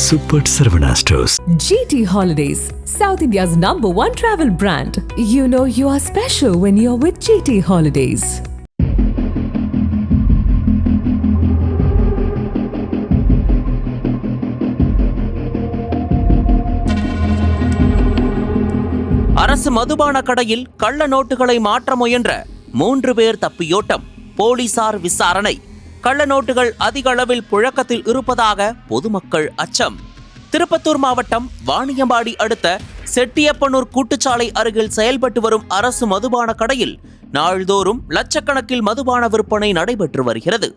Super Saravana Stores. GT Holidays, South India's #1 travel brand. You know you are special when you're with GT Holidays. அரசு மதுபான கடையில் கள்ள நோட்டுகளை மாற்ற முயன்ற 3 பேர் தப்பியோட்டம். போலீசார் விசாரணை. கள்ள நோட்டுகள் அதிக அளவில் புழக்கத்தில் இருப்பதாக பொதுமக்கள் அச்சம். திருப்பத்தூர் மாவட்டம் வாணியம்பாடி அடுத்த செட்டியப்பனூர் கூட்டுச்சாலை அருகில் செயல்பட்டு வரும் அரசு மதுபான கடையில் நாள்தோறும் லட்சக்கணக்கில் மதுபான விற்பனை நடைபெற்று வருகிறது.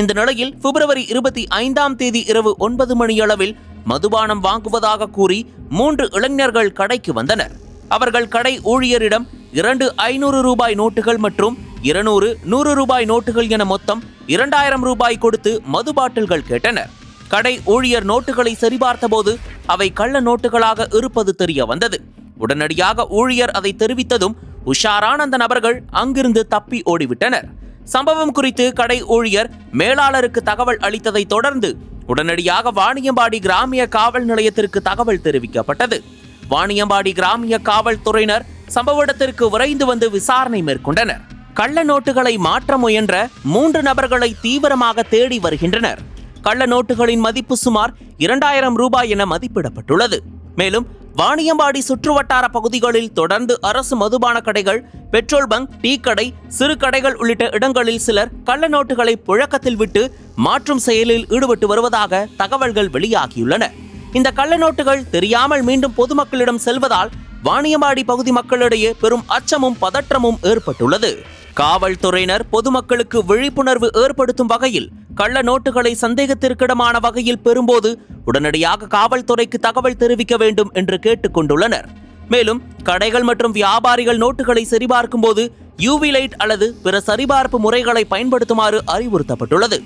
இந்த நிலையில் பிப்ரவரி 25ஆம் தேதி இரவு 9 மணியளவில் மதுபானம் வாங்குவதாக கூறி 3 இளைஞர்கள் கடைக்கு வந்தனர். அவர்கள் கடை ஊழியரிடம் 2 500 ரூபாய் நோட்டுகள் மற்றும் 200 100 ரூபாய் நோட்டுகள் என மொத்தம் 2000 ரூபாய் கொடுத்து மது பாட்டில்கள் கேட்டனர். கடை ஊழியர் நோட்டுகளை சரிபார்த்த போது அவை கள்ள நோட்டுகளாக இருப்பது தெரிய வந்தது. உடனடியாக ஊழியர் அதை தெரிவித்ததும் உஷாரான அந்த நபர்கள் அங்கிருந்து தப்பி ஓடிவிட்டனர். சம்பவம் குறித்து கடை ஊழியர் மேலாளருக்கு தகவல் அளித்ததை தொடர்ந்து உடனடியாக வாணியம்பாடி கிராமிய காவல் நிலையத்திற்கு தகவல் தெரிவிக்கப்பட்டது. வாணியம்பாடி கிராமிய காவல்துறையினர் சம்பவ இடத்திற்கு விரைந்து வந்து விசாரணை மேற்கொண்டனர். கள்ள நோட்டுகளை மாற்ற முயன்ற 3 நபர்களை தீவிரமாக தேடி வருகின்றனர். கள்ள நோட்டுகளின் மதிப்பு சுமார் 2000 ரூபாய் என மதிப்பிடப்பட்டுள்ளது. மேலும் வாணியம்பாடி சுற்றுவட்டார பகுதிகளில் தொடர்ந்து அரசு மதுபான கடைகள், பெட்ரோல் பங்க், டீ கடை, சிறு கடைகள் உள்ளிட்ட இடங்களில் சிலர் கள்ள நோட்டுகளை புழக்கத்தில் விட்டு மாற்றும் செயலில் ஈடுபட்டு வருவதாக தகவல்கள் வெளியாகியுள்ளன. இந்த கள்ள நோட்டுகள் தெரியாமல் மீண்டும் பொதுமக்களிடம் செல்வதால் வாணியம்பாடி பகுதி மக்களிடையே பெரும் அச்சமும் பதற்றமும் ஏற்பட்டுள்ளது. காவல்துறையினர் பொதுமக்களுக்கு விழிப்புணர்வு ஏற்படுத்தும் வகையில் கள்ள நோட்டுகளை சந்தேகத்திற்கிடமான வகையில் பெறும்போது உடனடியாக காவல்துறைக்கு தகவல் தெரிவிக்க வேண்டும் என்று கேட்டுக் கொண்டுள்ளனர். மேலும் கடைகள் மற்றும் வியாபாரிகள் நோட்டுகளை சரிபார்க்கும் போது யூவி லைட் அல்லது பிற சரிபார்ப்பு முறைகளை பயன்படுத்துமாறு அறிவுறுத்தப்பட்டுள்ளது.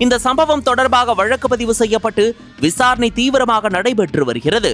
இந்த சம்பவம் தொடர்பாக வழக்கு பதிவு செய்யப்பட்டு விசாரணை தீவிரமாக நடைபெற்று வருகிறது.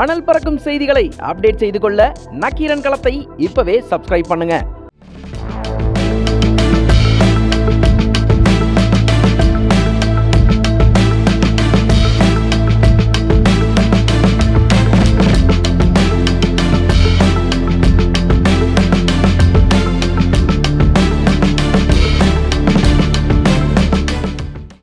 அனல் பறக்கும் செய்திகளை அப்டேட் செய்து கொள்ள நக்கீரன் களத்தை இப்பவே சப்ஸ்கிரைப் பண்ணுங்க.